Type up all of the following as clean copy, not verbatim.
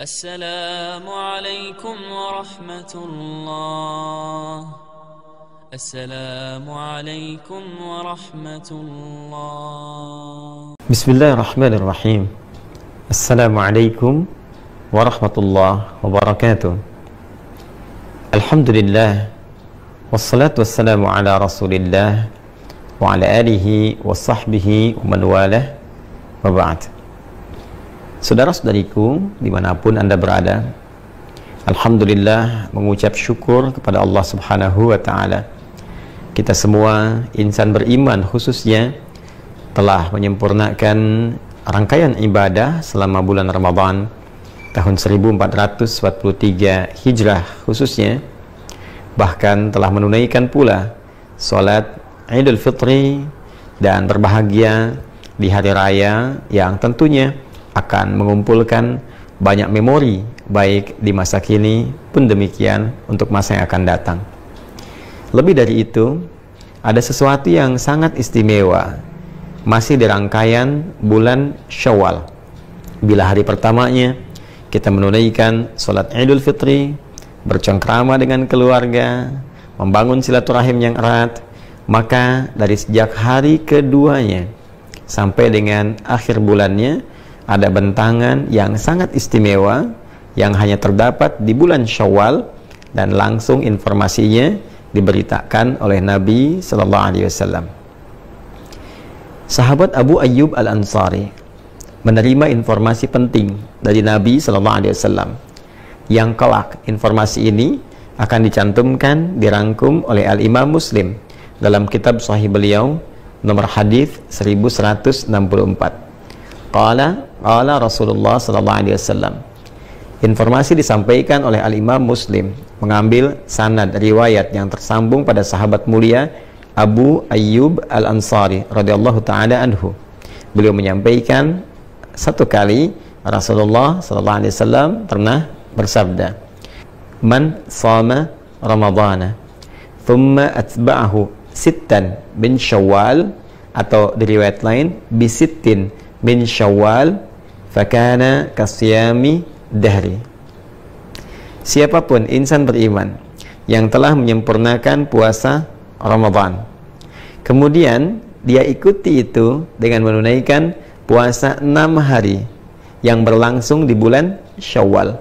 Assalamualaikum warahmatullah. Assalamualaikum warahmatullah. Bismillahirrahmanirrahim. Assalamualaikum warahmatullahi wabarakatuh. Alhamdulillah, wassalatu wassalamu ala rasulillah wa ala alihi wa sahbihi wa man walah, wa ba'd. Saudara-saudariku dimanapun Anda berada, alhamdulillah mengucap syukur kepada Allah subhanahu wa ta'ala. Kita semua insan beriman khususnya telah menyempurnakan rangkaian ibadah selama bulan Ramadan tahun 1443 Hijrah khususnya, bahkan telah menunaikan pula salat Idul Fitri dan berbahagia di hari raya yang tentunya akan mengumpulkan banyak memori baik di masa kini pun demikian untuk masa yang akan datang. Lebih dari itu, ada sesuatu yang sangat istimewa masih di rangkaian bulan Syawal. Bila hari pertamanya kita menunaikan salat Idul Fitri, bercengkrama dengan keluarga, membangun silaturahim yang erat, maka dari sejak hari keduanya sampai dengan akhir bulannya ada bentangan yang sangat istimewa yang hanya terdapat di bulan Syawal dan langsung informasinya diberitakan oleh Nabi sallallahu alaihi wasallam. Sahabat Abu Ayyub Al-Ansari menerima informasi penting dari Nabi sallallahu alaihi wasallam yang kelak informasi ini akan dicantumkan, dirangkum oleh Al-Imam Muslim dalam kitab sahih beliau nomor hadis 1164. Qala Rasulullah sallallahu alaihi wasallam. Informasi disampaikan oleh Al-Imam Muslim mengambil sanad riwayat yang tersambung pada sahabat mulia Abu Ayyub Al-Ansari radhiyallahu taala anhu. Beliau menyampaikan satu kali Rasulullah sallallahu alaihi wasallam pernah bersabda, "Man shama Ramadhana thumma atba'ahu sittan min Syawal," atau di riwayat lain bisittin min Syawal fakana kasyami dahri. Siapapun insan beriman yang telah menyempurnakan puasa Ramadan, kemudian dia ikuti itu dengan menunaikan puasa 6 hari yang berlangsung di bulan Syawal,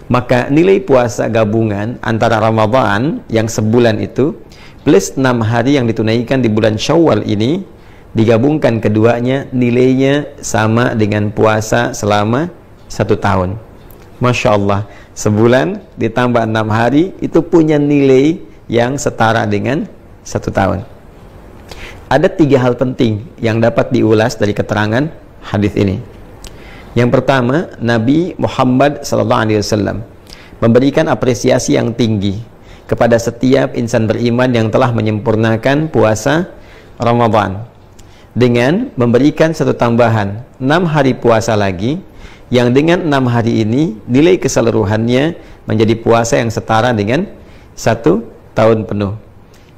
maka nilai puasa gabungan antara Ramadan yang sebulan itu plus 6 hari yang ditunaikan di bulan Syawal ini, digabungkan keduanya nilainya sama dengan puasa selama 1 tahun. Masya Allah, sebulan ditambah 6 hari itu punya nilai yang setara dengan 1 tahun. Ada 3 hal penting yang dapat diulas dari keterangan hadis ini. Yang pertama, Nabi Muhammad SAW memberikan apresiasi yang tinggi kepada setiap insan beriman yang telah menyempurnakan puasa Ramadan dengan memberikan satu tambahan 6 hari puasa lagi, yang dengan 6 hari ini nilai keseluruhannya menjadi puasa yang setara dengan 1 tahun penuh.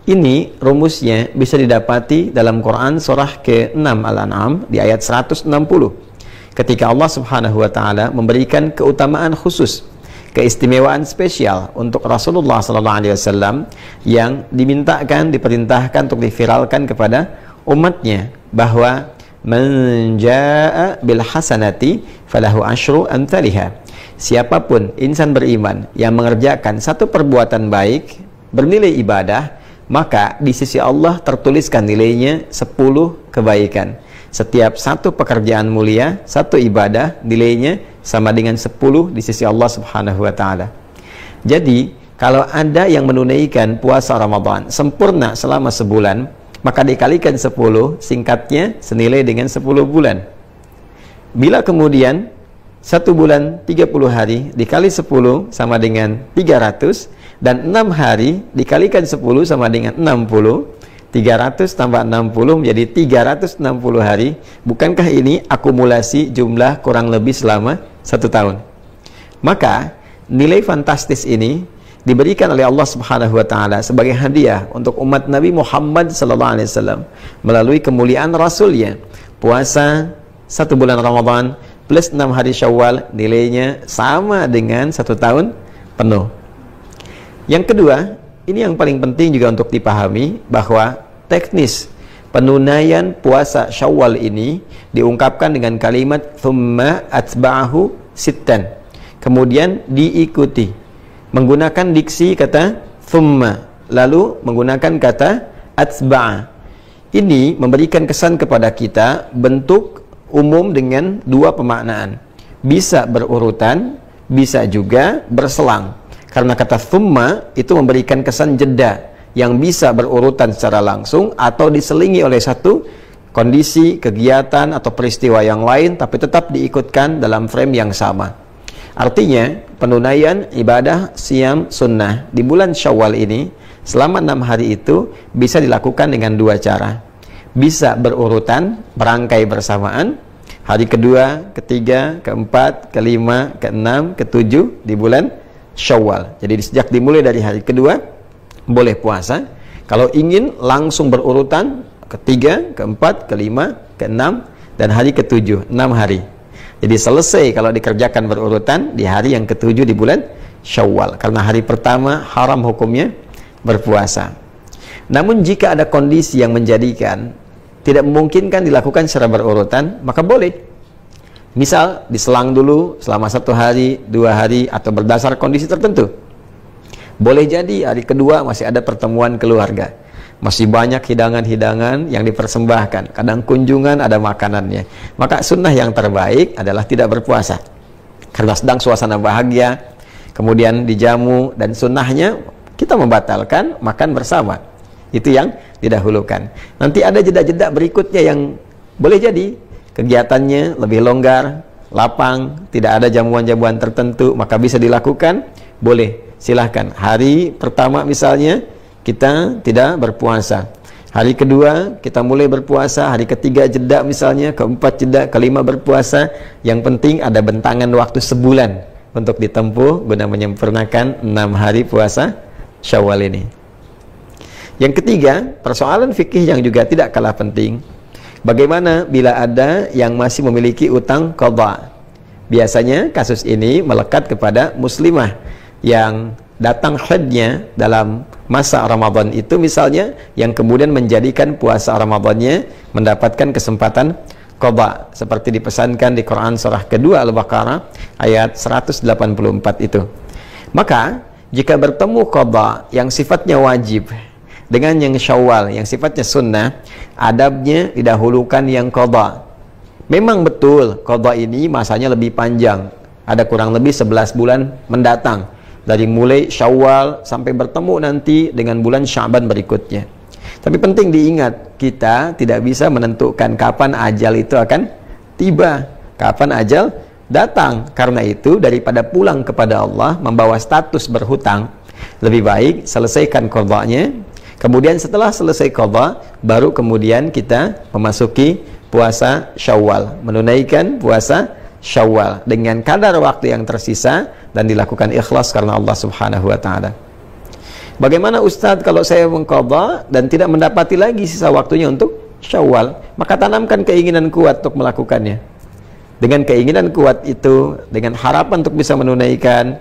Ini rumusnya bisa didapati dalam Quran surah ke-6 Al-An'am di ayat 160, ketika Allah subhanahu wa ta'ala memberikan keutamaan khusus, keistimewaan spesial untuk Rasulullah SAW yang diperintahkan untuk diviralkan kepada umatnya, bahwa man jaa bil hasanati falahu asyru amthaliha. Siapapun insan beriman yang mengerjakan satu perbuatan baik bernilai ibadah, maka di sisi Allah tertuliskan nilainya 10 kebaikan. Setiap satu pekerjaan mulia, satu ibadah, nilainya sama dengan 10 di sisi Allah subhanahu wa ta'ala. Jadi kalau ada yang menunaikan puasa Ramadan sempurna selama sebulan, maka dikalikan 10, singkatnya senilai dengan 10 bulan. Bila kemudian 1 bulan 30 hari dikali 10 sama dengan 300, dan 6 hari dikalikan 10 sama dengan 60, 300 tambah 60 menjadi 360 hari. Bukankah ini akumulasi jumlah kurang lebih selama 1 tahun? Maka nilai fantastis ini diberikan oleh Allah Subhanahu wa taala sebagai hadiah untuk umat Nabi Muhammad sallallahu alaihi wasallam melalui kemuliaan Rasulnya. Puasa 1 bulan Ramadan plus 6 hari Syawal nilainya sama dengan 1 tahun penuh. Yang kedua, ini yang paling penting juga untuk dipahami, bahwa teknis penunaian puasa Syawal ini diungkapkan dengan kalimat thumma atba'ahu sittan, kemudian diikuti menggunakan diksi kata thumma, lalu menggunakan kata atba'a. Ini memberikan kesan kepada kita bentuk umum dengan dua pemaknaan, bisa berurutan, bisa juga berselang. Karena kata thumma itu memberikan kesan jeda yang bisa berurutan secara langsung atau diselingi oleh satu kondisi, kegiatan atau peristiwa yang lain, tapi tetap diikutkan dalam frame yang sama. Artinya penunaian ibadah siam sunnah di bulan Syawal ini selama 6 hari itu bisa dilakukan dengan dua cara. Bisa berurutan, berangkai bersamaan, hari kedua, ketiga, keempat, kelima, keenam, ketujuh di bulan Syawal. Jadi sejak dimulai dari hari kedua boleh puasa. Kalau ingin langsung berurutan, ketiga, keempat, kelima, keenam, dan hari ketujuh, 6 hari. Jadi selesai kalau dikerjakan berurutan di hari yang ketujuh di bulan Syawal. Karena hari pertama haram hukumnya berpuasa. Namun jika ada kondisi yang menjadikan tidak memungkinkan dilakukan secara berurutan, maka boleh. Misal diselang dulu selama 1 hari, 2 hari, atau berdasar kondisi tertentu. Boleh jadi hari kedua masih ada pertemuan keluarga, masih banyak hidangan-hidangan yang dipersembahkan, kadang kunjungan ada makanannya. Maka sunnah yang terbaik adalah tidak berpuasa, karena sedang suasana bahagia, kemudian dijamu, dan sunnahnya kita membatalkan makan bersama. Itu yang didahulukan. Nanti ada jeda-jeda berikutnya yang boleh jadi kegiatannya lebih longgar, lapang, tidak ada jamuan-jamuan tertentu, maka bisa dilakukan, boleh, silahkan. Hari pertama misalnya kita tidak berpuasa, hari kedua kita mulai berpuasa, hari ketiga jeda misalnya, keempat jeda, kelima berpuasa. Yang penting ada bentangan waktu sebulan untuk ditempuh guna menyempurnakan 6 hari puasa Syawal ini. Yang ketiga, persoalan fikih yang juga tidak kalah penting. Bagaimana bila ada yang masih memiliki utang qadha? Biasanya kasus ini melekat kepada muslimah yang datang haidnya dalam masa Ramadan itu misalnya, yang kemudian menjadikan puasa Ramadannya mendapatkan kesempatan qadha, seperti dipesankan di Quran surah kedua Al-Baqarah ayat 184 itu. Maka jika bertemu qadha yang sifatnya wajib dengan yang Syawal yang sifatnya sunnah, adabnya didahulukan yang qadha. Memang betul qadha ini masanya lebih panjang, ada kurang lebih 11 bulan mendatang, dari mulai Syawal sampai bertemu nanti dengan bulan Sya'ban berikutnya. Tapi penting diingat, kita tidak bisa menentukan kapan ajal itu akan tiba, kapan ajal datang. Karena itu daripada pulang kepada Allah membawa status berhutang, lebih baik selesaikan qadhanya. Kemudian setelah selesai qadha, baru kemudian kita memasuki puasa Syawal, menunaikan puasa Syawal dengan kadar waktu yang tersisa dan dilakukan ikhlas karena Allah Subhanahu wa taala. Bagaimana Ustadz kalau saya mengqadha dan tidak mendapati lagi sisa waktunya untuk Syawal? Maka tanamkan keinginan kuat untuk melakukannya. Dengan keinginan kuat itu, dengan harapan untuk bisa menunaikan,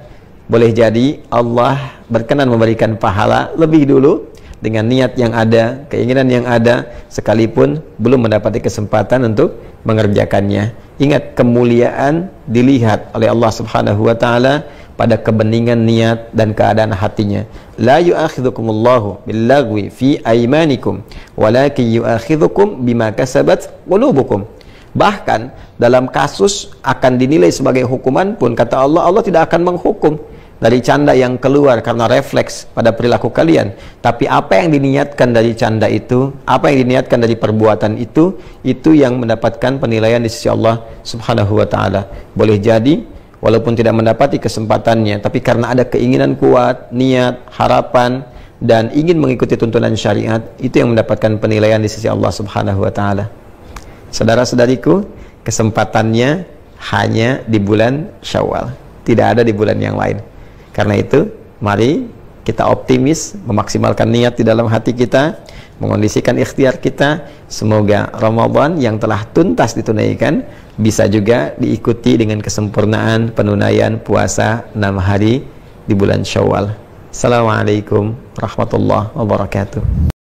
boleh jadi Allah berkenan memberikan pahala lebih dulu dengan niat yang ada, keinginan yang ada, sekalipun belum mendapati kesempatan untuk mengerjakannya. Ingat, kemuliaan dilihat oleh Allah Subhanahu wa taala pada kebeningan niat dan keadaan hatinya. La yu'akhidhukumullahu billagwi fi aymanikum walakin yu'akhidhukum bima kasabat qulubukum. Bahkan dalam kasus akan dinilai sebagai hukuman pun, kata Allah, Allah tidak akan menghukum dari canda yang keluar karena refleks pada perilaku kalian, tapi apa yang diniatkan dari canda itu, apa yang diniatkan dari perbuatan itu yang mendapatkan penilaian di sisi Allah Subhanahu wa taala. Boleh jadi walaupun tidak mendapati kesempatannya, tapi karena ada keinginan kuat, niat, harapan, dan ingin mengikuti tuntunan syariat, itu yang mendapatkan penilaian di sisi Allah Subhanahu wa taala. Saudara-saudariku, kesempatannya hanya di bulan Syawal, tidak ada di bulan yang lain. Karena itu, mari kita optimis, memaksimalkan niat di dalam hati kita, mengondisikan ikhtiar kita. Semoga Ramadan yang telah tuntas ditunaikan bisa juga diikuti dengan kesempurnaan penunaian puasa 6 hari di bulan Syawal. Assalamualaikum warahmatullahi wabarakatuh.